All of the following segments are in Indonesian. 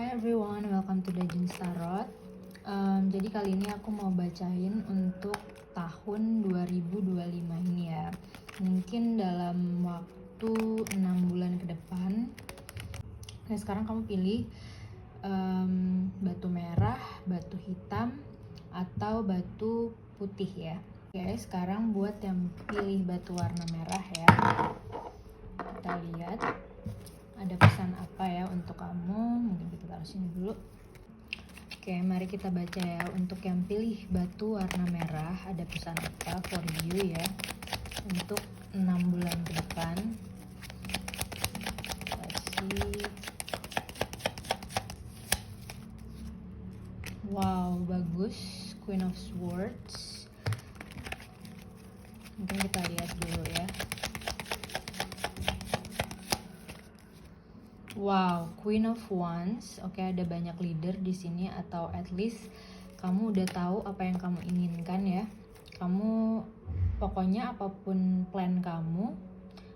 Hi everyone, welcome to Dajin Tarot. Jadi kali ini aku mau bacain untuk tahun 2025 ini ya. Mungkin dalam waktu 6 bulan ke depan. Nah, sekarang kamu pilih batu merah, batu hitam, atau batu putih ya. Oke, sekarang buat yang pilih batu warna merah ya. Kita lihat ada pesan apa ya untuk kamu. Mungkin kita taruh sini dulu. Oke, mari kita baca ya. Untuk yang pilih batu warna merah, ada pesan apa for you ya untuk 6 bulan ke depan. Let's see. Wow, bagus. Queen of Swords. Mungkin kita lihat dulu ya. Wow, Queen of Wands. Oke, ada banyak leader di sini, atau at least kamu udah tahu apa yang kamu inginkan ya. Kamu pokoknya apapun plan kamu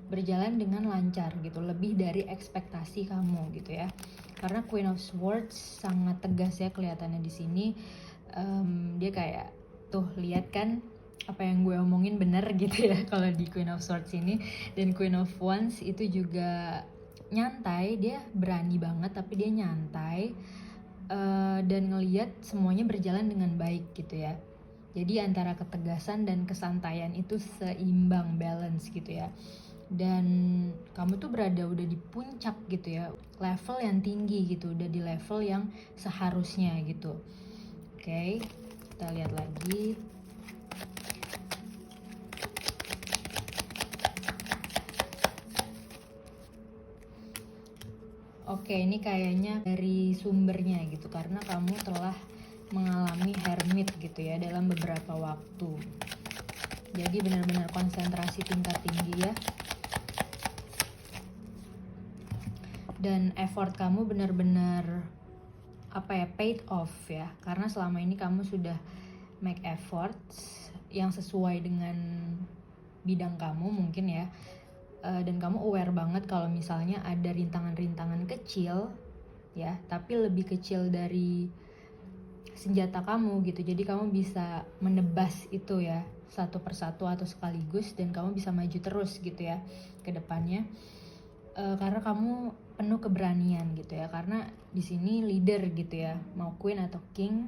berjalan dengan lancar gitu, lebih dari ekspektasi kamu gitu ya. Karena Queen of Swords sangat tegas ya kelihatannya di sini. Dia kayak tuh, lihat kan apa yang gue omongin bener gitu ya kalau di Queen of Swords ini. Dan Queen of Wands itu juga nyantai, dia berani banget tapi dia nyantai dan ngelihat semuanya berjalan dengan baik gitu ya. Jadi antara ketegasan dan kesantaian itu seimbang, balance gitu ya. Dan kamu tuh berada udah di puncak gitu ya, level yang tinggi gitu, udah di level yang seharusnya gitu. Oke, kita lihat lagi. Oke, ini kayaknya dari sumbernya gitu, karena kamu telah mengalami hermit gitu ya dalam beberapa waktu. Jadi benar-benar konsentrasi tingkat tinggi ya. Dan effort kamu benar-benar paid off ya, karena selama ini kamu sudah make efforts yang sesuai dengan bidang kamu mungkin ya. Dan kamu aware banget kalau misalnya ada rintangan-rintangan kecil ya, tapi lebih kecil dari senjata kamu gitu. Jadi kamu bisa menebas itu ya satu persatu atau sekaligus, dan kamu bisa maju terus gitu ya ke depannya. Karena kamu penuh keberanian gitu ya, karena di sini leader gitu ya, mau queen atau king,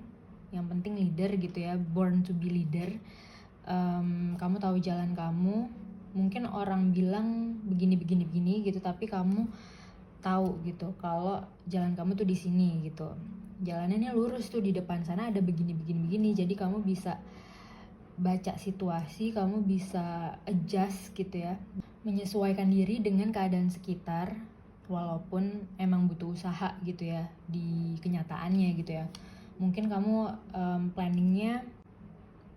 yang penting leader gitu ya, born to be leader. Kamu tahu jalan kamu. Mungkin orang bilang begini gitu, tapi kamu tahu gitu kalau jalan kamu tuh di sini gitu. Jalannya lurus tuh, di depan sana ada begini. Jadi kamu bisa baca situasi, kamu bisa adjust gitu ya, menyesuaikan diri dengan keadaan sekitar, walaupun emang butuh usaha gitu ya di kenyataannya gitu ya. Mungkin kamu planningnya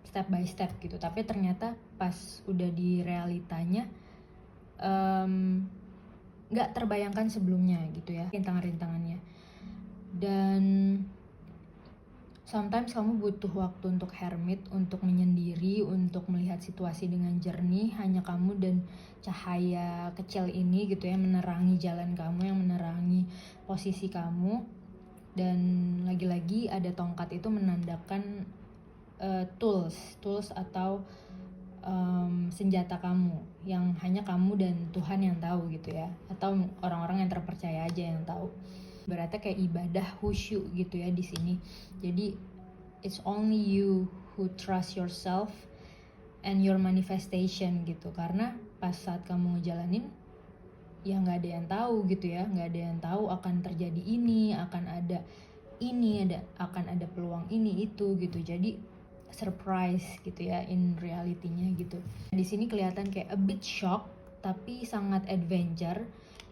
step by step gitu, tapi ternyata pas udah di realitanya nggak terbayangkan sebelumnya gitu ya rintangan-rintangannya. Dan sometimes kamu butuh waktu untuk hermit, untuk menyendiri, untuk melihat situasi dengan jernih, hanya kamu dan cahaya kecil ini gitu ya, menerangi jalan kamu, yang menerangi posisi kamu. Dan lagi-lagi ada tongkat itu menandakan tools atau senjata kamu yang hanya kamu dan Tuhan yang tahu gitu ya, atau orang-orang yang terpercaya aja yang tahu. Berarti kayak ibadah khusyuk gitu ya di sini. Jadi it's only you who trust yourself and your manifestation gitu, karena pas saat kamu ngejalanin ya nggak ada yang tahu gitu ya, nggak ada yang tahu akan terjadi ini, akan ada peluang ini itu gitu. Jadi surprise gitu ya in realitinya gitu. Di sini kelihatan kayak a bit shock tapi sangat adventure,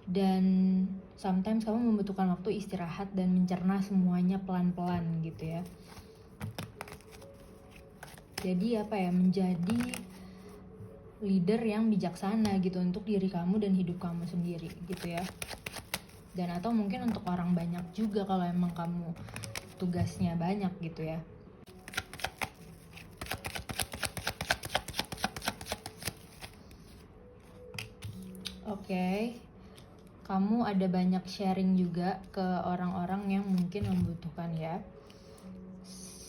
dan sometimes kamu membutuhkan waktu istirahat dan mencerna semuanya pelan-pelan gitu ya. Jadi menjadi leader yang bijaksana gitu untuk diri kamu dan hidup kamu sendiri gitu ya. Dan atau mungkin untuk orang banyak juga kalau emang kamu tugasnya banyak gitu ya. Oke. kamu ada banyak sharing juga ke orang-orang yang mungkin membutuhkan ya.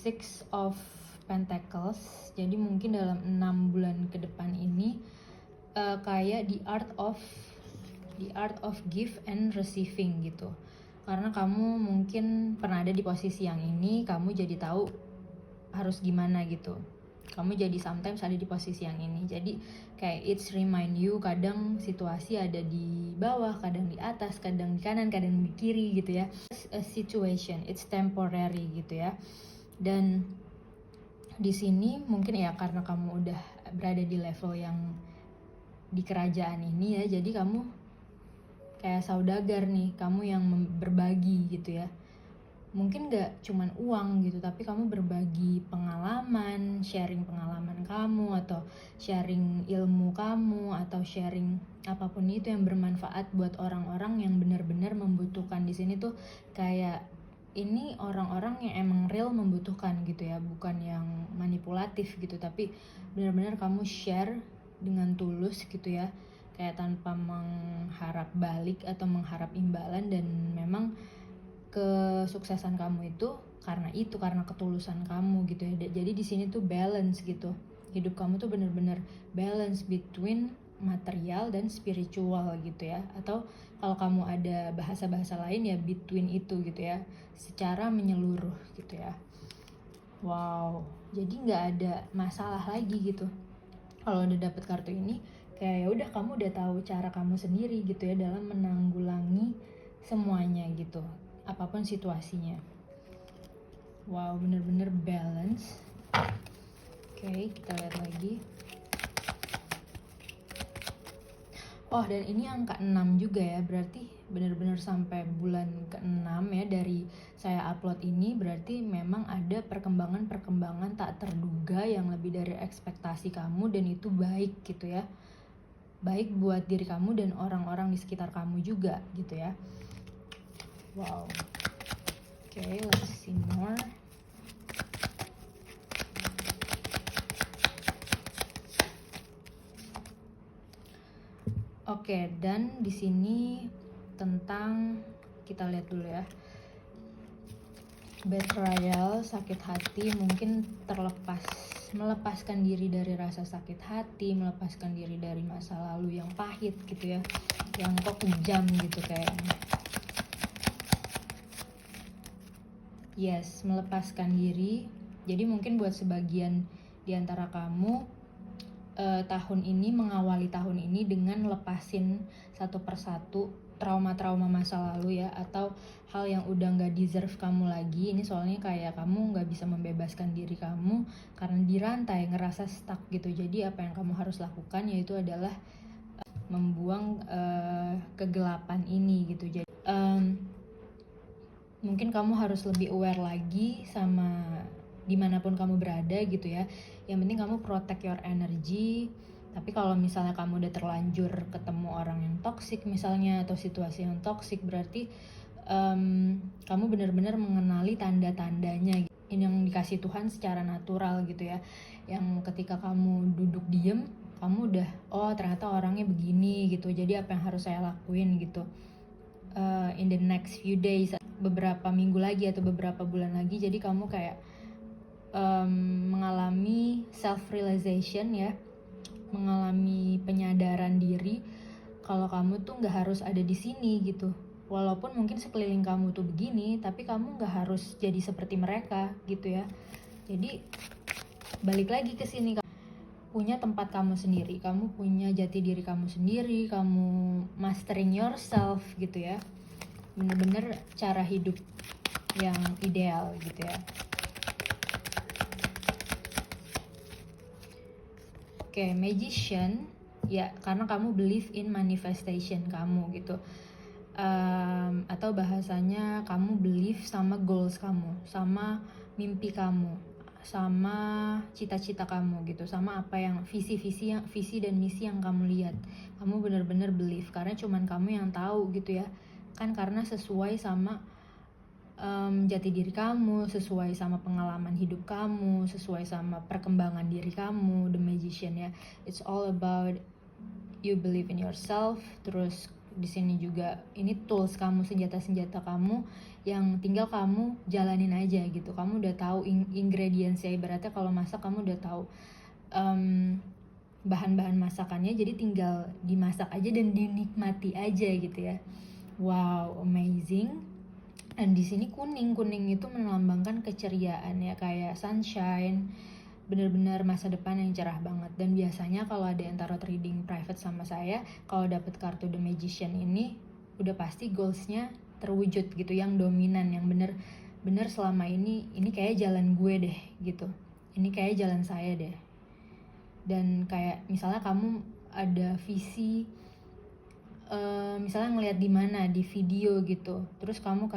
Six of Pentacles, jadi mungkin dalam 6 bulan ke depan ini kayak the art of give and receiving gitu. Karena kamu mungkin pernah ada di posisi yang ini, kamu jadi tahu harus gimana gitu. Kamu jadi sometimes ada di posisi yang ini, jadi kayak it's remind you, kadang situasi ada di bawah, kadang di atas, kadang di kanan, kadang di kiri gitu ya. A situation, it's temporary gitu ya. Dan di sini mungkin ya karena kamu udah berada di level yang di kerajaan ini ya, jadi kamu kayak saudagar nih, kamu yang berbagi gitu ya. Mungkin gak cuman uang gitu, tapi kamu berbagi pengalaman, sharing pengalaman kamu, atau sharing ilmu kamu, atau sharing apapun itu yang bermanfaat buat orang-orang yang benar-benar membutuhkan. Di sini tuh kayak ini orang-orang yang emang real membutuhkan gitu ya, bukan yang manipulatif gitu, tapi benar-benar kamu share dengan tulus gitu ya, kayak tanpa mengharap balik atau mengharap imbalan. Dan memang kesuksesan kamu itu karena ketulusan kamu gitu ya. Jadi di sini tuh balance gitu, hidup kamu tuh bener-bener balance between material dan spiritual gitu ya, atau kalau kamu ada bahasa-bahasa lain ya between itu gitu ya, secara menyeluruh gitu ya. Wow, jadi nggak ada masalah lagi gitu kalau udah dapet kartu ini. Kayak ya udah, kamu udah tahu cara kamu sendiri gitu ya dalam menanggulangi semuanya gitu, apapun situasinya. Wow, bener-bener balance. Oke, kita lihat lagi. Oh, dan ini angka 6 juga ya, berarti bener-bener sampai bulan ke-6 ya dari saya upload ini, berarti memang ada perkembangan-perkembangan tak terduga yang lebih dari ekspektasi kamu, dan itu baik gitu ya. Baik buat diri kamu dan orang-orang di sekitar kamu juga gitu ya. Wow. Okay, let's see more. Oke, dan di sini tentang, kita lihat dulu ya. Betrayal, sakit hati, mungkin melepaskan diri dari rasa sakit hati, melepaskan diri dari masa lalu yang pahit gitu ya, yang kok kejam gitu kayaknya. Yes, melepaskan diri. Jadi mungkin buat sebagian di antara kamu tahun ini, mengawali tahun ini dengan lepasin satu persatu trauma-trauma masa lalu ya, atau hal yang udah gak deserve kamu lagi. Ini soalnya kayak kamu gak bisa membebaskan diri kamu karena dirantai, ngerasa stuck gitu. Jadi apa yang kamu harus lakukan yaitu adalah membuang kegelapan ini gitu. Jadi mungkin kamu harus lebih aware lagi sama dimanapun kamu berada gitu ya. Yang penting kamu protect your energy. Tapi kalau misalnya kamu udah terlanjur ketemu orang yang toxic misalnya, atau situasi yang toxic, berarti kamu benar-benar mengenali tanda-tandanya gitu. Ini yang dikasih Tuhan secara natural gitu ya, yang ketika kamu duduk diem, kamu udah, oh ternyata orangnya begini gitu, jadi apa yang harus saya lakuin gitu. In the next few days, beberapa minggu lagi atau beberapa bulan lagi, jadi kamu kayak mengalami self-realization ya, mengalami penyadaran diri kalau kamu tuh nggak harus ada di sini gitu. Walaupun mungkin sekeliling kamu tuh begini, tapi kamu nggak harus jadi seperti mereka gitu ya. Jadi balik lagi ke sini, kamu punya tempat kamu sendiri, kamu punya jati diri kamu sendiri, kamu mastering yourself gitu ya. Bener-bener cara hidup yang ideal gitu ya. Oke, magician ya, karena kamu believe in manifestation kamu gitu, atau bahasanya kamu believe sama goals kamu, sama mimpi kamu, sama cita-cita kamu gitu, sama apa yang visi dan misi yang kamu lihat. Kamu benar-benar believe karena cuman kamu yang tahu gitu ya kan, karena sesuai sama jati diri kamu, sesuai sama pengalaman hidup kamu, sesuai sama perkembangan diri kamu. The magician ya, it's all about you believe in yourself, terus Di sini juga ini tools kamu, senjata-senjata kamu yang tinggal kamu jalanin aja gitu. Kamu udah tahu ingredients ya, ibaratnya kalau masak kamu udah tahu bahan-bahan masakannya, jadi tinggal dimasak aja dan dinikmati aja gitu ya. Wow, amazing. Dan di sini kuning itu melambangkan keceriaan ya, kayak sunshine, benar-benar masa depan yang cerah banget. Dan biasanya kalau ada yang tarot reading private sama saya, kalau dapet kartu The Magician ini udah pasti goalsnya terwujud gitu, yang dominan, yang bener selama ini kayak jalan gue deh gitu, ini kayak jalan saya deh. Dan kayak misalnya kamu ada visi, misalnya ngeliat di mana di video gitu, terus kamu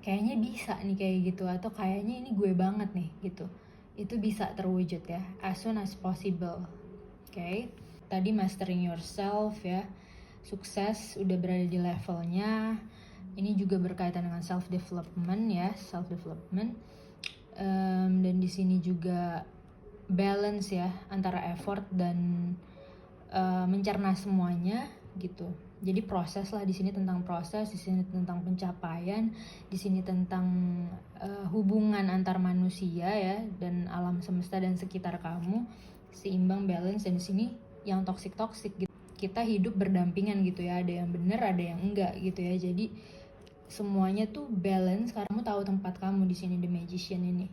kayaknya bisa nih kayak gitu, atau kayaknya ini gue banget nih gitu, itu bisa terwujud ya, as soon as possible. Okay? Tadi mastering yourself ya, sukses udah berada di levelnya. Ini juga berkaitan dengan self development ya, self development. Dan di sini juga balance ya antara effort dan mencerna semuanya gitu. Jadi proses lah, di sini tentang proses, di sini tentang pencapaian, di sini tentang hubungan antar manusia ya dan alam semesta dan sekitar kamu, seimbang, balance. Dan di sini yang toxic gitu. Kita hidup berdampingan gitu ya, ada yang benar, ada yang enggak gitu ya. Jadi semuanya tuh balance karena kamu tahu tempat kamu di sini, The Magician ini.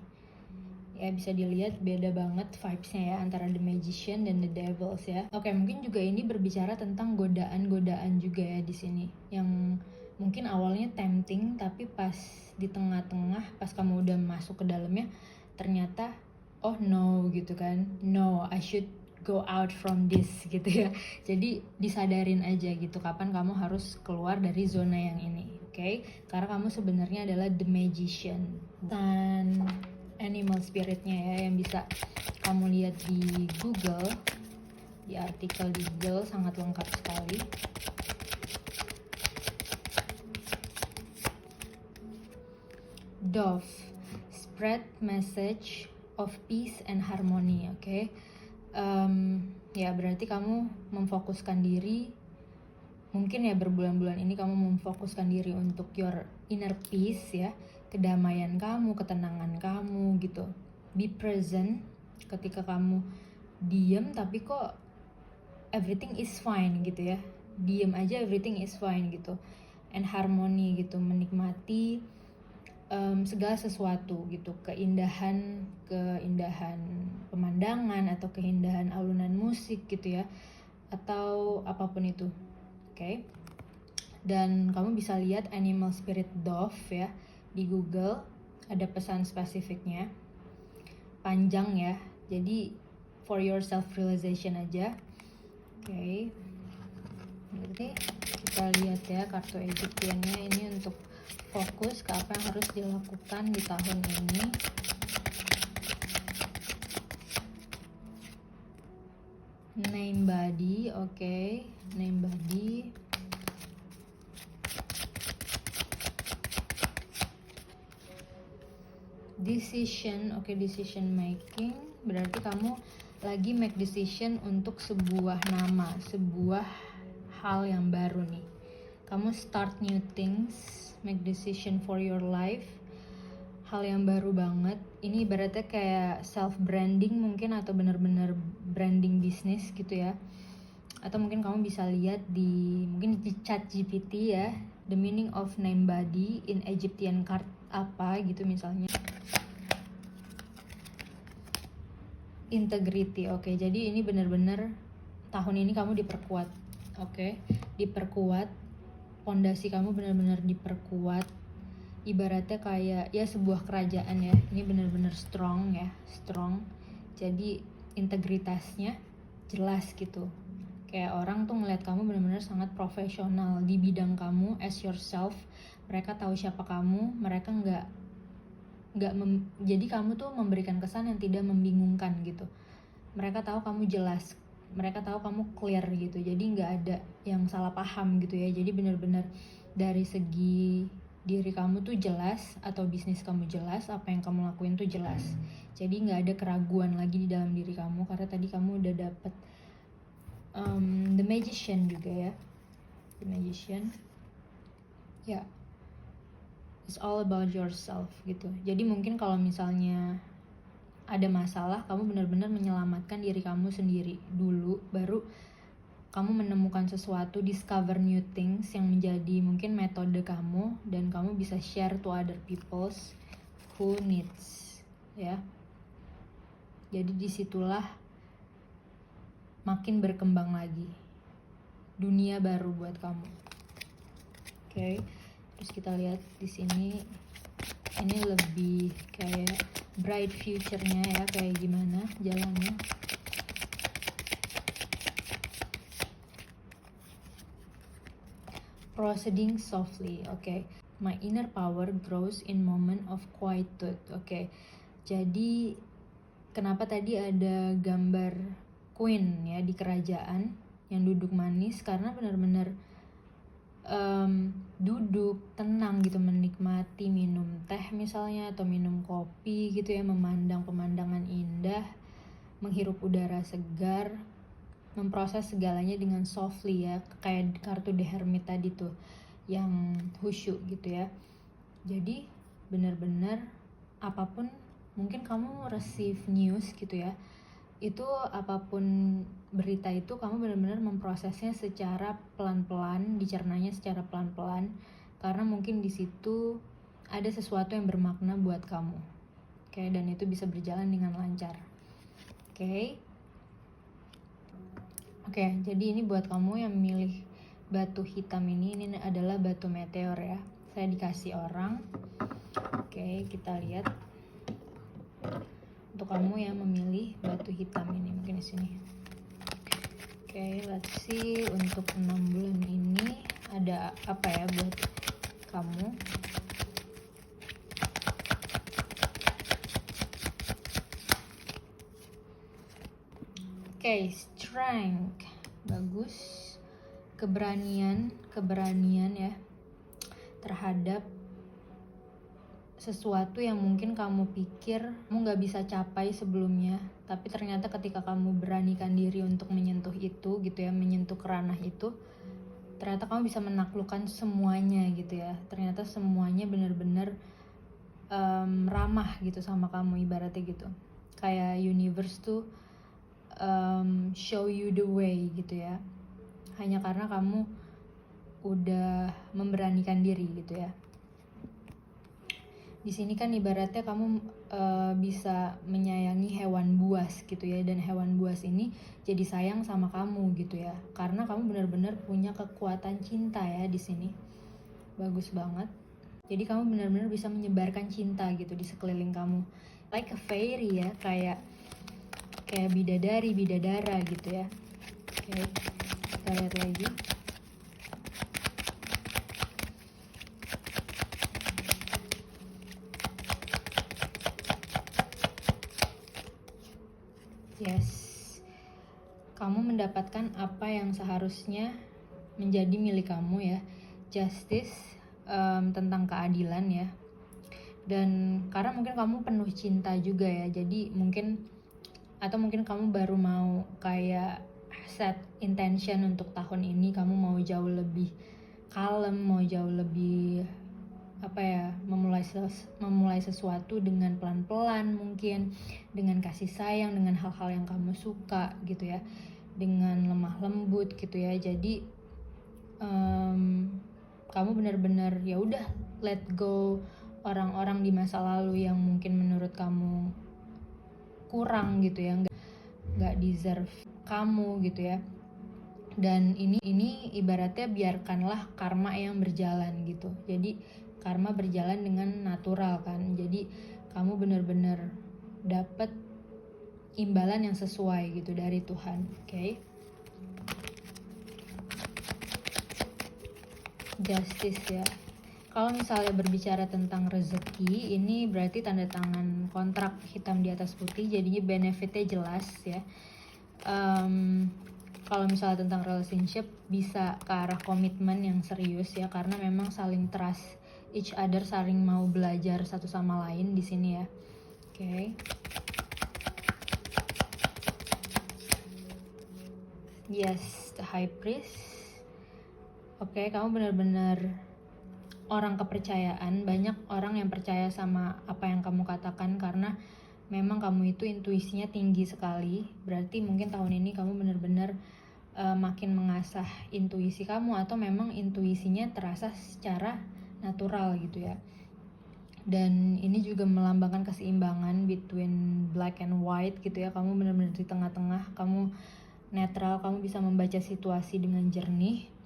Ya bisa dilihat beda banget vibes-nya ya antara The Magician dan The Devils ya. Oke, mungkin juga ini berbicara tentang godaan-godaan juga ya di sini, yang mungkin awalnya tempting tapi pas di tengah-tengah, pas kamu udah masuk ke dalamnya, ternyata oh no gitu kan, no, I should go out from this gitu ya. Jadi disadarin aja gitu kapan kamu harus keluar dari zona yang ini, oke? Karena kamu sebenarnya adalah The Magician. Dan animal spiritnya ya, yang bisa kamu lihat di Google, di artikel di Google sangat lengkap sekali. Dove, spread message of peace and harmony. Oke, ya berarti kamu memfokuskan diri, mungkin ya berbulan-bulan ini kamu memfokuskan diri untuk your inner peace ya, kedamaian kamu, ketenangan kamu gitu. Be present ketika kamu diem tapi kok everything is fine gitu ya. Diem aja everything is fine gitu. And harmony gitu, menikmati segala sesuatu gitu, keindahan pemandangan atau keindahan alunan musik gitu ya, atau apapun itu. Oke. Dan kamu bisa lihat animal spirit dove ya di Google, ada pesan spesifiknya, panjang ya, jadi for your self realization aja. Oke. Jadi kita lihat ya kartu Egyptiannya ini untuk fokus ke apa yang harus dilakukan di tahun ini. Name body, oke. Name body. Decision, oke, decision making, berarti kamu lagi make decision untuk sebuah nama, sebuah hal yang baru nih. Kamu start new things, make decision for your life, hal yang baru banget. Ini ibaratnya kayak self branding mungkin, atau bener-bener branding bisnis gitu ya. Atau mungkin kamu bisa lihat mungkin di ChatGPT ya, the meaning of name body in Egyptian card apa gitu misalnya. Integrity, oke. Jadi ini bener-bener tahun ini kamu diperkuat, oke. Diperkuat, pondasi kamu benar-benar diperkuat. Ibaratnya kayak ya sebuah kerajaan ya, ini benar-benar strong ya, strong. Jadi integritasnya jelas gitu, kayak orang tuh ngeliat kamu benar-benar sangat profesional di bidang kamu, as yourself. Mereka tahu siapa kamu, mereka jadi kamu tuh memberikan kesan yang tidak membingungkan gitu. Mereka tahu kamu jelas, mereka tahu kamu clear gitu, jadi nggak ada yang salah paham gitu ya. Jadi benar-benar dari segi diri kamu tuh jelas, atau bisnis kamu jelas, apa yang kamu lakuin tuh jelas. Jadi nggak ada keraguan lagi di dalam diri kamu, karena tadi kamu udah dapet The Magician juga ya. The Magician. Ya, it's all about yourself gitu. Jadi mungkin kalau misalnya ada masalah, kamu benar-benar menyelamatkan diri kamu sendiri dulu, baru kamu menemukan sesuatu, discover new things yang menjadi mungkin metode kamu, dan kamu bisa share to other peoples who needs, ya. Jadi disitulah makin berkembang lagi dunia baru buat kamu. Oke. Terus kita lihat di sini, ini lebih kayak bright future-nya ya, kayak gimana jalannya. Proceeding softly, okay. My inner power grows in moment of quietude, okay. Jadi kenapa tadi ada gambar queen ya di kerajaan yang duduk manis, karena benar-benar duduk tenang gitu, menikmati minum teh misalnya atau minum kopi gitu ya, memandang pemandangan indah, menghirup udara segar, memproses segalanya dengan softly ya, kayak kartu The Hermit tadi tuh yang khusyuk gitu ya. Jadi benar-benar apapun, mungkin kamu receive news gitu ya, itu apapun berita itu kamu benar-benar memprosesnya secara pelan-pelan, dicernanya secara pelan-pelan, karena mungkin di situ ada sesuatu yang bermakna buat kamu, oke, dan itu bisa berjalan dengan lancar, oke. Jadi ini buat kamu yang milih batu hitam ini adalah batu meteor ya, saya dikasih orang, oke, kita lihat. Untuk kamu yang memilih batu hitam ini, mungkin di sini. Oke, let's see untuk 6 bulan ini ada apa ya buat kamu. Oke, strength, bagus. Keberanian ya terhadap sesuatu yang mungkin kamu pikir kamu gak bisa capai sebelumnya, tapi ternyata ketika kamu beranikan diri untuk menyentuh itu gitu ya, menyentuh ranah itu, ternyata kamu bisa menaklukkan semuanya gitu ya. Ternyata semuanya benar-benar ramah gitu sama kamu, ibaratnya gitu. Kayak universe tuh show you the way gitu ya, hanya karena kamu udah memberanikan diri gitu ya. Di sini kan ibaratnya kamu bisa menyayangi hewan buas gitu ya, dan hewan buas ini jadi sayang sama kamu gitu ya, karena kamu benar-benar punya kekuatan cinta ya di sini. Bagus banget. Jadi kamu benar-benar bisa menyebarkan cinta gitu di sekeliling kamu, like a fairy ya, kayak bidadara gitu ya. Oke, kita lihat lagi. Yes, kamu mendapatkan apa yang seharusnya menjadi milik kamu ya. Justice, tentang keadilan ya. Dan karena mungkin kamu penuh cinta juga ya, jadi mungkin kamu baru mau kayak set intention untuk tahun ini, kamu mau jauh lebih kalem, mau jauh lebih memulai sesuatu dengan pelan-pelan, mungkin dengan kasih sayang, dengan hal-hal yang kamu suka gitu ya, dengan lemah lembut gitu ya. Jadi kamu benar-benar ya udah let go orang-orang di masa lalu yang mungkin menurut kamu kurang gitu ya, nggak deserve kamu gitu ya. Dan ini ibaratnya biarkanlah karma yang berjalan gitu. Jadi karma berjalan dengan natural kan. Jadi kamu benar-benar dapat imbalan yang sesuai gitu dari Tuhan. Oke. Justice ya. Kalau misalnya berbicara tentang rezeki, ini berarti tanda tangan kontrak hitam di atas putih, jadinya benefitnya jelas ya. Kalau misalnya tentang relationship, bisa ke arah komitmen yang serius ya, karena memang saling trust each other, saling mau belajar satu sama lain di sini ya. Oke. Yes, the High Priest. Oke, kamu benar-benar orang kepercayaan. Banyak orang yang percaya sama apa yang kamu katakan karena memang kamu itu intuisinya tinggi sekali. Berarti mungkin tahun ini kamu benar-benar makin mengasah intuisi kamu, atau memang intuisinya terasa secara natural gitu ya. Dan ini juga melambangkan keseimbangan between black and white gitu ya. Kamu benar-benar di tengah-tengah, kamu netral, kamu bisa membaca situasi dengan jernih.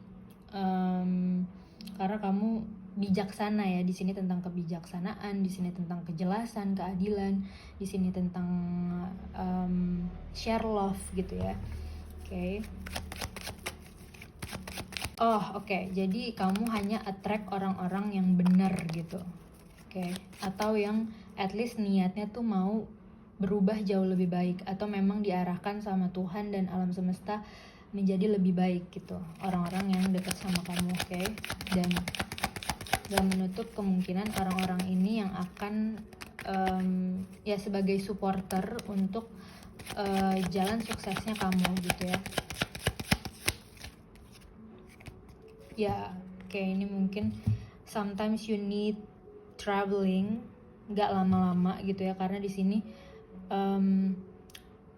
Karena kamu bijaksana ya, di sini tentang kebijaksanaan, di sini tentang kejelasan, keadilan, di sini tentang share love gitu ya. Oke. Jadi kamu hanya attract orang-orang yang benar gitu. Atau yang at least niatnya tuh mau berubah jauh lebih baik, atau memang diarahkan sama Tuhan dan alam semesta menjadi lebih baik gitu, orang-orang yang dekat sama kamu. Dan gak menutup kemungkinan orang-orang ini yang akan ya sebagai supporter untuk jalan suksesnya kamu gitu ya. Ini mungkin sometimes you need traveling, nggak lama-lama gitu ya, karena di sini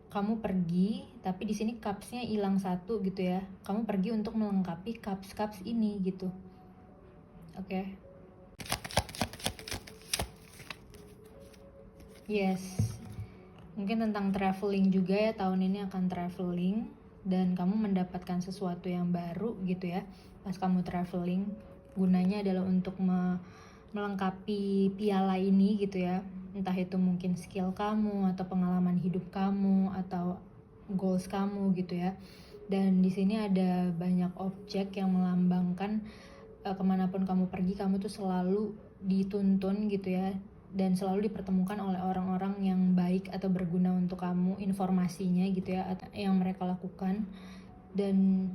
kamu pergi, tapi di sini cups-nya hilang satu gitu ya. Kamu pergi untuk melengkapi cups ini gitu. Yes, mungkin tentang traveling juga ya, tahun ini akan traveling dan kamu mendapatkan sesuatu yang baru gitu ya pas kamu traveling. Gunanya adalah untuk melengkapi piala ini gitu ya, entah itu mungkin skill kamu atau pengalaman hidup kamu atau goals kamu gitu ya. Dan di sini ada banyak objek yang melambangkan kemanapun kamu pergi, kamu tuh selalu dituntun gitu ya, dan selalu dipertemukan oleh orang-orang yang baik atau berguna untuk kamu, informasinya gitu ya, yang mereka lakukan. Dan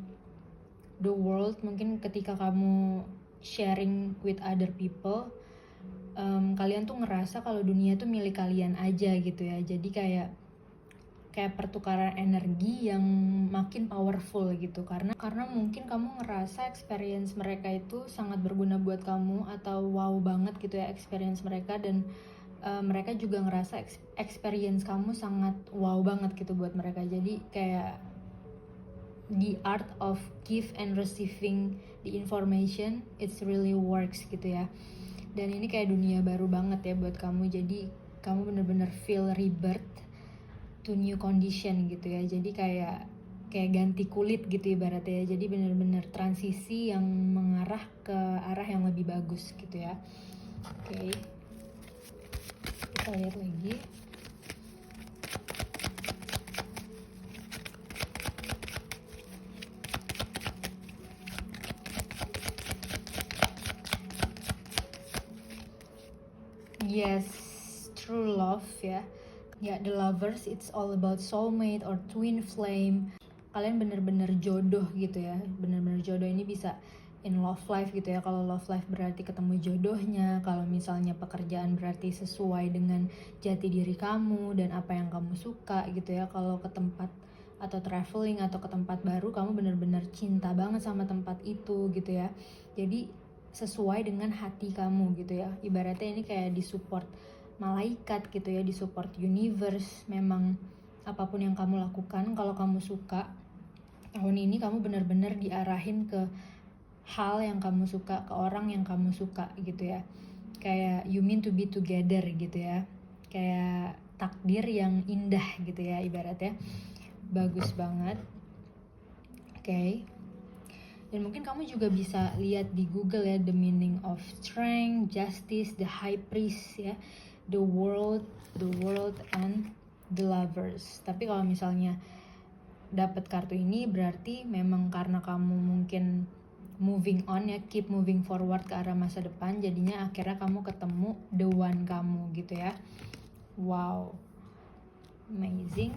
the world, mungkin ketika kamu sharing with other people, kalian tuh ngerasa kalau dunia tuh milik kalian aja gitu ya. Jadi kayak pertukaran energi yang makin powerful gitu, karena mungkin kamu ngerasa experience mereka itu sangat berguna buat kamu, atau wow banget gitu ya experience mereka, dan mereka juga ngerasa experience kamu sangat wow banget gitu buat mereka. Jadi kayak the art of give and receiving the information, it's really works gitu ya. Dan ini kayak dunia baru banget ya buat kamu. Jadi kamu bener-bener feel rebirth to new condition gitu ya. Jadi kayak ganti kulit gitu ibaratnya ya. Jadi bener-bener transisi yang mengarah ke arah yang lebih bagus gitu ya. Kita lihat lagi. Yes, true love ya. The lovers, it's all about soulmate or twin flame. Kalian bener-bener jodoh gitu ya. Bener-bener jodoh ini bisa in love life gitu ya. Kalau love life berarti ketemu jodohnya. Kalau misalnya pekerjaan berarti sesuai dengan jati diri kamu dan apa yang kamu suka gitu ya. Kalau ke tempat atau traveling atau ke tempat baru, kamu bener-bener cinta banget sama tempat itu gitu ya. Jadi sesuai dengan hati kamu gitu ya. Ibaratnya ini kayak disupport malaikat gitu ya, disupport universe. Memang apapun yang kamu lakukan, kalau kamu suka, tahun ini kamu benar-benar diarahin ke hal yang kamu suka, ke orang yang kamu suka gitu ya. Kayak you mean to be together gitu ya. Kayak takdir yang indah gitu ya ibaratnya. Bagus banget. Dan mungkin kamu juga bisa lihat di Google ya, the meaning of strength, justice, the high priest ya, the world and the lovers. Tapi kalau misalnya dapat kartu ini berarti memang karena kamu mungkin moving on ya, keep moving forward ke arah masa depan, jadinya akhirnya kamu ketemu the one kamu gitu ya. Wow, amazing.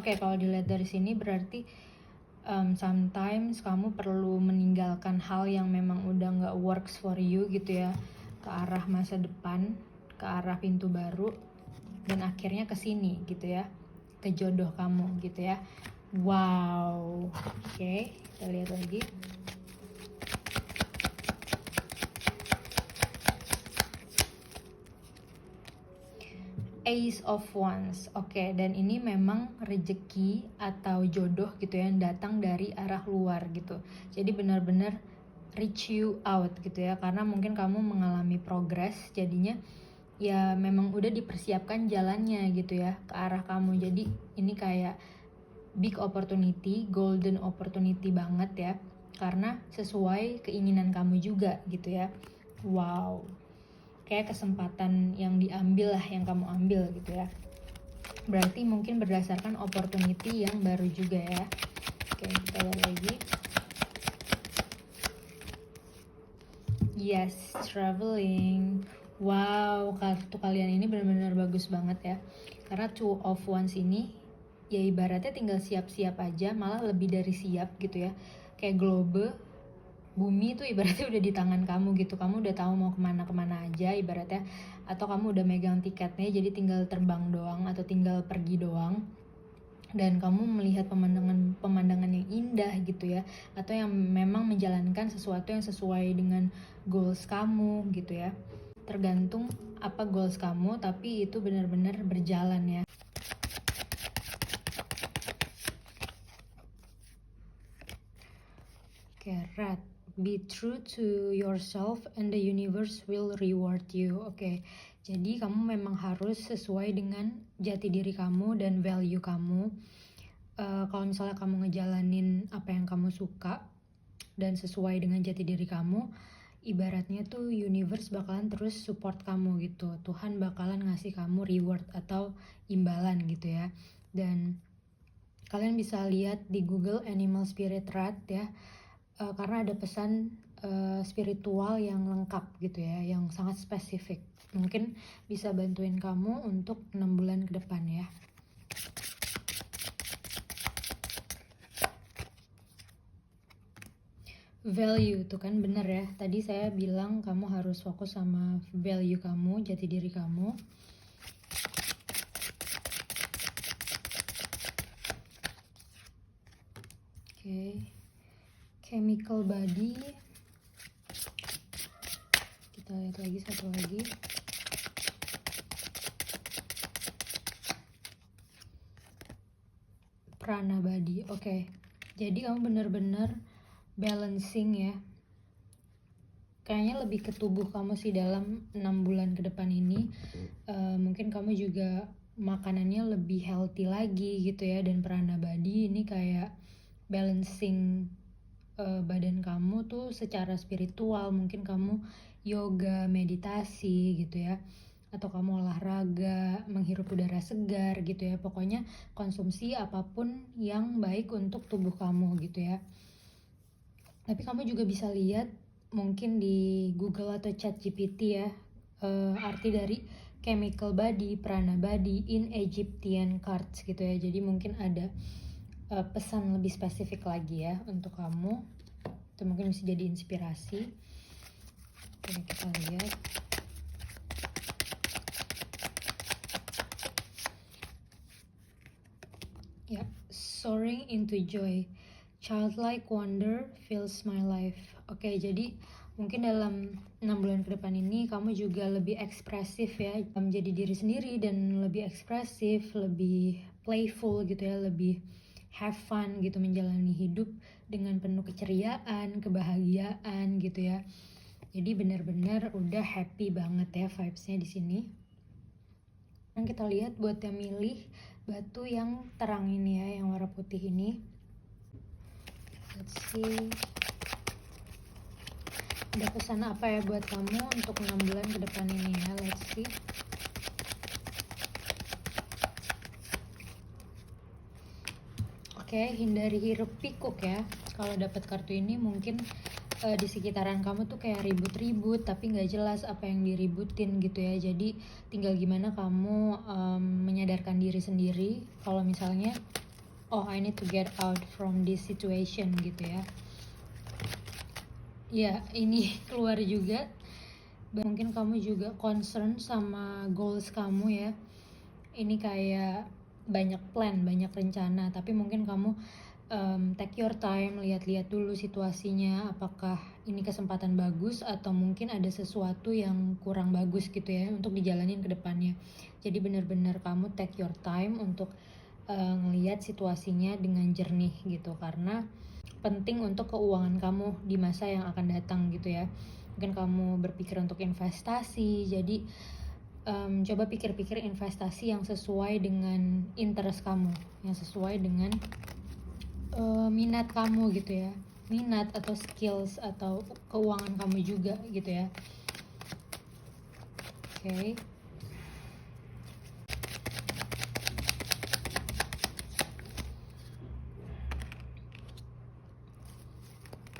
Kalau dilihat dari sini berarti sometimes kamu perlu meninggalkan hal yang memang udah gak works for you gitu ya, ke arah masa depan, ke arah pintu baru. dan akhirnya ke sini gitu ya, ke jodoh kamu gitu ya. Wow. Oke, kita lihat lagi. Ace of Wands. Oke, dan ini memang rejeki atau jodoh gitu ya, yang datang dari arah luar gitu. Jadi benar-benar reach you out gitu ya, karena mungkin kamu mengalami progres, jadinya ya memang udah dipersiapkan jalannya gitu ya ke arah kamu. Jadi ini kayak big opportunity, golden opportunity banget ya, karena sesuai keinginan kamu juga gitu ya. Wow, kayak kesempatan yang diambil lah, yang kamu ambil gitu ya. Berarti mungkin berdasarkan opportunity yang baru juga ya. Oke, kita lihat lagi. Yes, traveling. Wow, kartu kalian ini benar-benar bagus banget ya. Karena Two of Wands ini ya ibaratnya tinggal siap-siap aja, malah lebih dari siap gitu ya. Kayak globe, bumi itu ibaratnya udah di tangan kamu gitu. Kamu udah tahu mau kemana-kemana aja ibaratnya. Atau kamu udah megang tiketnya, jadi tinggal terbang doang atau tinggal pergi doang. Dan kamu melihat pemandangan yang indah gitu ya, atau yang memang menjalankan sesuatu yang sesuai dengan goals kamu gitu ya. Tergantung apa goals kamu, tapi itu benar-benar berjalan ya. Oke, Red. Be true to yourself and the universe will reward you. Oke, jadi kamu memang harus sesuai dengan jati diri kamu dan value kamu. Kalau misalnya kamu ngejalanin apa yang kamu suka dan sesuai dengan jati diri kamu, ibaratnya tuh universe bakalan terus support kamu gitu. Tuhan bakalan ngasih kamu reward atau imbalan gitu ya. Dan kalian bisa lihat di Google Animal Spirit Rat ya, karena ada pesan spiritual yang lengkap gitu ya, yang sangat spesifik. Mungkin bisa bantuin kamu untuk 6 bulan ke depan ya. Value tuh kan bener ya, tadi saya bilang kamu harus fokus sama value kamu, jati diri kamu. Oke, chemical body. Kita lihat lagi satu lagi. Prana body. Oke, jadi kamu bener-bener balancing ya. Kayaknya lebih ke tubuh kamu sih dalam 6 bulan ke depan ini. Mungkin kamu juga makanannya lebih healthy lagi gitu ya. Dan prana body ini kayak balancing badan kamu tuh secara spiritual. Mungkin kamu yoga, meditasi gitu ya, atau kamu olahraga, menghirup udara segar gitu ya. Pokoknya konsumsi apapun yang baik untuk tubuh kamu gitu ya. Tapi kamu juga bisa lihat mungkin di Google atau ChatGPT ya, arti dari chemical body, prana body in Egyptian cards gitu ya. Jadi mungkin ada pesan lebih spesifik lagi ya untuk kamu. Itu mungkin bisa jadi inspirasi. Oke, kita lihat. Ya, soaring into joy. Childlike wonder fills my life. Oke, jadi mungkin dalam 6 bulan ke depan ini kamu juga lebih ekspresif ya, menjadi diri sendiri dan lebih ekspresif, lebih playful gitu ya, lebih have fun gitu, menjalani hidup dengan penuh keceriaan, kebahagiaan gitu ya. Jadi benar-benar udah happy banget ya vibes-nya di sini. Dan kita lihat buat yang milih batu yang terang ini ya, yang warna putih ini. Let's see. Ada pesan apa ya buat kamu untuk 6 bulan ke depan ini ya. Let's see. Oke, hindari hiruk pikuk ya. Kalau dapat kartu ini mungkin di sekitaran kamu tuh kayak ribut-ribut tapi nggak jelas apa yang diributin gitu ya. Jadi tinggal gimana kamu menyadarkan diri sendiri kalau misalnya, oh I need to get out from this situation gitu ya. Ya, ini keluar juga. Mungkin kamu juga concern sama goals kamu ya. ini kayak banyak plan, banyak rencana, tapi mungkin kamu take your time, lihat-lihat dulu situasinya, apakah ini kesempatan bagus atau mungkin ada sesuatu yang kurang bagus gitu ya untuk dijalanin ke depannya. Jadi benar-benar kamu take your time untuk ngelihat situasinya dengan jernih gitu, karena penting untuk keuangan kamu di masa yang akan datang gitu ya. Mungkin kamu berpikir untuk investasi, jadi coba pikir-pikir investasi yang sesuai dengan interest kamu, yang sesuai dengan minat kamu gitu ya, minat atau skills atau keuangan kamu juga gitu ya. Oke.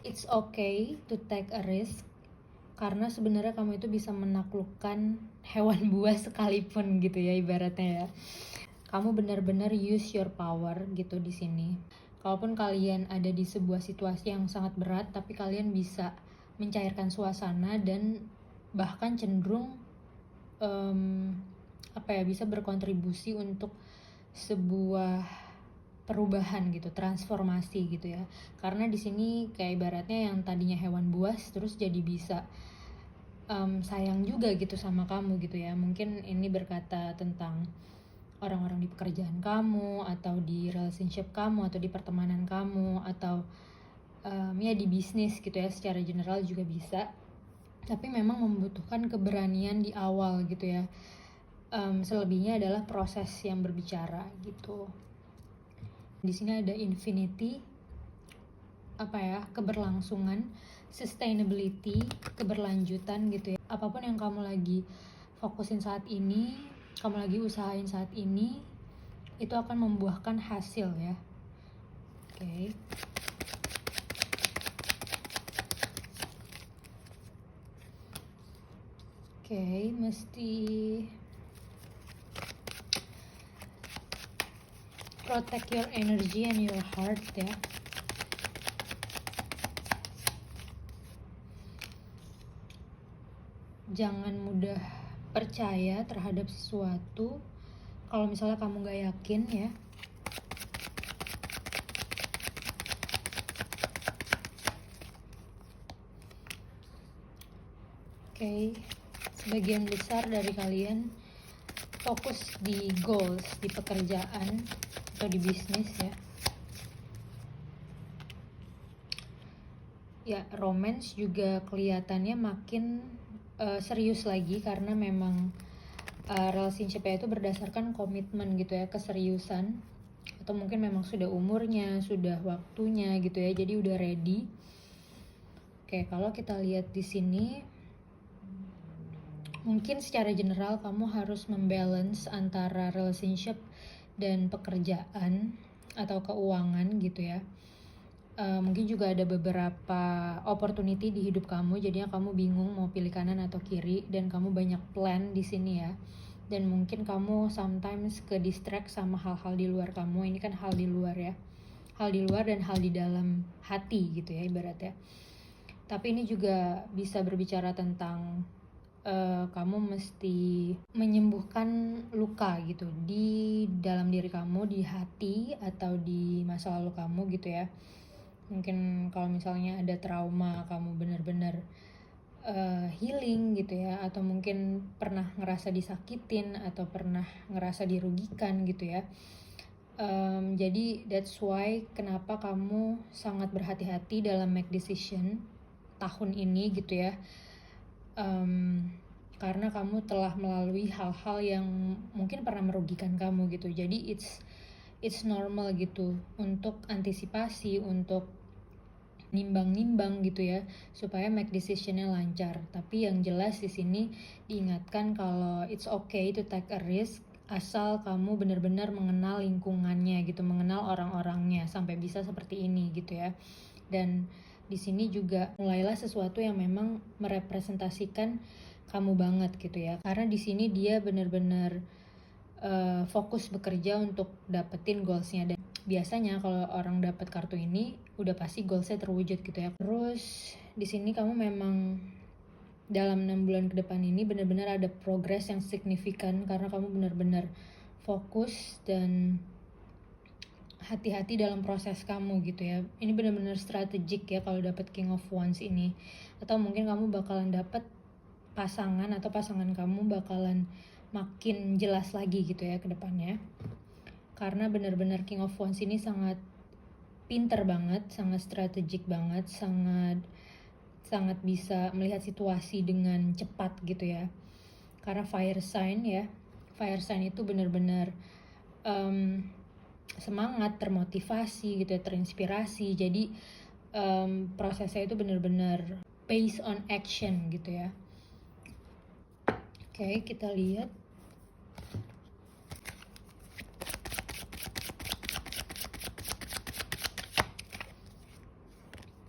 It's okay to take a risk, karena sebenarnya kamu itu bisa menaklukkan hewan buas sekalipun gitu ya ibaratnya ya. Kamu benar-benar use your power gitu di sini. Kalaupun kalian ada di sebuah situasi yang sangat berat, tapi kalian bisa mencairkan suasana dan bahkan cenderung bisa berkontribusi untuk sebuah perubahan gitu, transformasi gitu ya. Karena di sini kayak ibaratnya yang tadinya hewan buas terus jadi bisa sayang juga gitu sama kamu gitu ya. Mungkin ini berkata tentang orang-orang di pekerjaan kamu, atau di relationship kamu, atau di pertemanan kamu, atau ya di bisnis gitu ya, secara general juga bisa. Tapi memang membutuhkan keberanian di awal gitu ya. Selebihnya adalah proses yang berbicara gitu. Di sini ada infinity, keberlangsungan, sustainability, keberlanjutan gitu ya. Apapun yang kamu lagi fokusin saat ini, kamu lagi usahain saat ini, itu akan membuahkan hasil ya. Oke. Oke, mesti protect your energy and your heart ya. Jangan mudah percaya terhadap sesuatu kalau misalnya kamu gak yakin ya. Oke, sebagian besar dari kalian fokus di goals, di pekerjaan atau di bisnis ya. Ya, romance juga kelihatannya makin serius lagi, karena memang relationship-nya itu berdasarkan komitmen gitu ya, keseriusan, atau mungkin memang sudah umurnya, sudah waktunya gitu ya, jadi udah ready. Oke, kalau kita lihat di sini, mungkin secara general kamu harus membalance antara relationship dan pekerjaan atau keuangan gitu ya. Mungkin juga ada beberapa opportunity di hidup kamu, jadinya kamu bingung mau pilih kanan atau kiri, dan kamu banyak plan di sini ya. Dan mungkin kamu sometimes ke distract sama hal-hal di luar kamu. Ini kan hal di luar ya, hal di luar dan hal di dalam hati gitu ya ibaratnya. Tapi ini juga bisa berbicara tentang kamu mesti menyembuhkan luka gitu di dalam diri kamu, di hati atau di masa lalu kamu gitu ya. Mungkin kalau misalnya ada trauma, kamu benar-benar healing gitu ya, atau mungkin pernah ngerasa disakitin atau pernah ngerasa dirugikan gitu ya. Jadi that's why kenapa kamu sangat berhati-hati dalam make decision tahun ini gitu ya. Karena kamu telah melalui hal-hal yang mungkin pernah merugikan kamu gitu. Jadi it's normal gitu untuk antisipasi, untuk nimbang-nimbang gitu ya, supaya make decisionnya lancar. Tapi yang jelas di sini diingatkan kalau it's okay to take a risk, asal kamu benar-benar mengenal lingkungannya gitu, mengenal orang-orangnya sampai bisa seperti ini gitu ya. Dan di sini juga mulailah sesuatu yang memang merepresentasikan kamu banget gitu ya, karena di sini dia benar-benar fokus bekerja untuk dapetin goalsnya. Dan biasanya kalau orang dapat kartu ini udah pasti goalsnya terwujud gitu ya. Terus di sini kamu memang dalam 6 bulan ke depan ini benar-benar ada progres yang signifikan, karena kamu benar-benar fokus dan hati-hati dalam proses kamu gitu ya. Ini benar-benar strategik ya kalau dapat King of Wands ini. Atau mungkin kamu bakalan dapat pasangan atau pasangan kamu bakalan makin jelas lagi gitu ya ke depannya. Karena benar-benar King of Wands ini sangat pinter banget, sangat strategik banget, sangat bisa melihat situasi dengan cepat gitu ya. Karena fire sign ya. Fire sign itu benar-benar semangat, termotivasi gitu ya, terinspirasi. Jadi prosesnya itu benar-benar based on action gitu ya. Oke, kita lihat.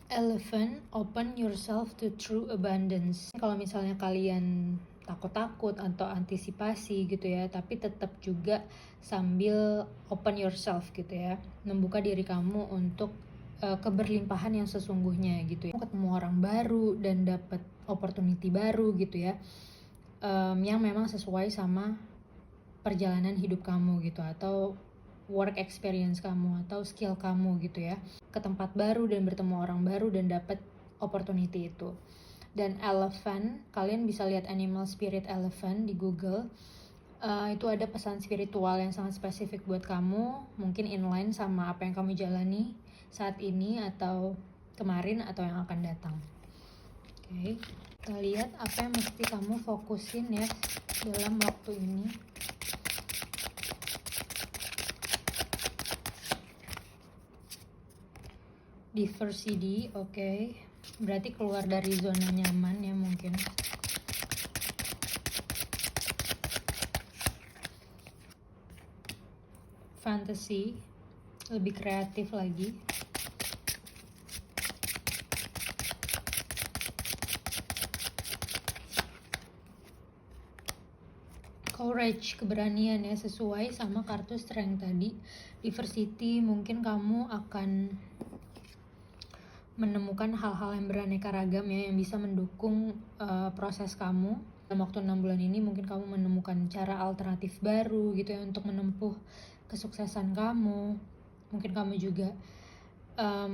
Elephant, open yourself to true abundance. Kalau misalnya kalian takut-takut atau antisipasi gitu ya, tapi tetap juga sambil open yourself gitu ya, membuka diri kamu untuk keberlimpahan yang sesungguhnya gitu ya. Ketemu orang baru dan dapat opportunity baru gitu ya, yang memang sesuai sama perjalanan hidup kamu gitu, atau work experience kamu atau skill kamu gitu ya, ke tempat baru dan bertemu orang baru dan dapat opportunity itu. Dan elephant, kalian bisa lihat animal spirit elephant di Google. Itu ada pesan spiritual yang sangat spesifik buat kamu, mungkin inline sama apa yang kamu jalani saat ini atau kemarin atau yang akan datang. Oke, kita lihat apa yang mesti kamu fokusin ya dalam waktu ini. Diversity, oke. Berarti keluar dari zona nyaman ya mungkin. Fantasy, lebih kreatif lagi. Courage, keberanian ya, sesuai sama kartu strength tadi. Diversity, mungkin kamu akan menemukan hal-hal yang beraneka ragam ya, yang bisa mendukung proses kamu. Dalam waktu 6 bulan ini mungkin kamu menemukan cara alternatif baru gitu ya untuk menempuh kesuksesan kamu. Mungkin kamu juga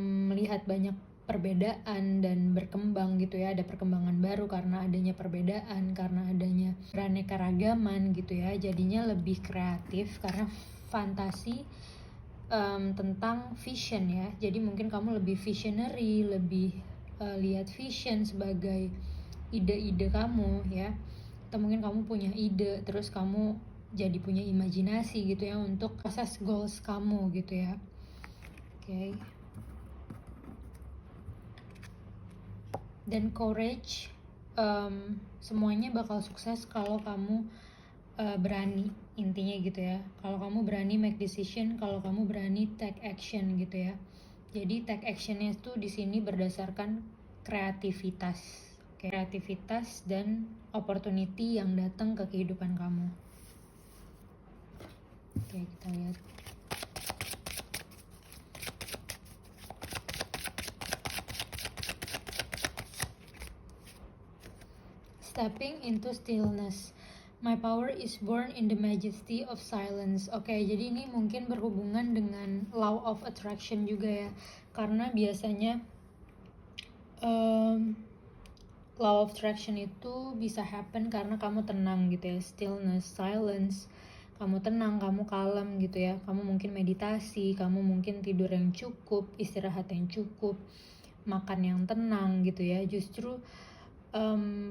melihat banyak perbedaan dan berkembang gitu ya, ada perkembangan baru karena adanya perbedaan, karena adanya beraneka ragaman gitu ya, jadinya lebih kreatif karena fantasi tentang vision ya. Jadi mungkin kamu lebih visionary, lebih lihat vision sebagai ide-ide kamu ya, atau mungkin kamu punya ide terus kamu jadi punya imajinasi gitu ya untuk proses goals kamu gitu ya. Oke. Dan courage, semuanya bakal sukses kalau kamu berani, intinya gitu ya. Kalau kamu berani make decision, kalau kamu berani take action gitu ya. Jadi take actionnya itu di sini berdasarkan kreativitas, kreativitas dan opportunity yang datang ke kehidupan kamu. Oke, kita lihat. Stepping into stillness. My power is born in the majesty of silence. Oke, jadi ini mungkin berhubungan dengan law of attraction juga ya. Karena biasanya law of attraction itu bisa happen karena kamu tenang gitu ya. Stillness, silence. Kamu tenang, kamu kalem gitu ya. Kamu mungkin meditasi, kamu mungkin tidur yang cukup, istirahat yang cukup, makan yang tenang gitu ya. Justru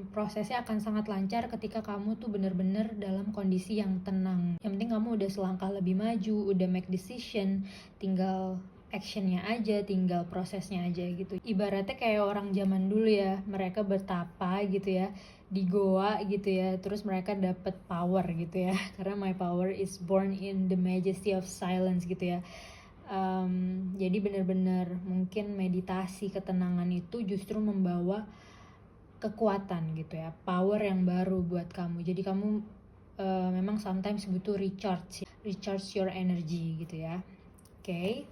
prosesnya akan sangat lancar ketika kamu tuh bener-bener dalam kondisi yang tenang. Yang penting kamu udah selangkah lebih maju, udah make decision, tinggal actionnya aja, tinggal prosesnya aja gitu. Ibaratnya kayak orang zaman dulu ya, mereka bertapa gitu ya di goa gitu ya, terus mereka dapet power gitu ya. Karena my power is born in the majesty of silence gitu ya. Jadi benar-benar mungkin meditasi, ketenangan itu justru membawa kekuatan gitu ya, power yang baru buat kamu. Jadi kamu memang sometimes butuh recharge your energy gitu ya. Oke.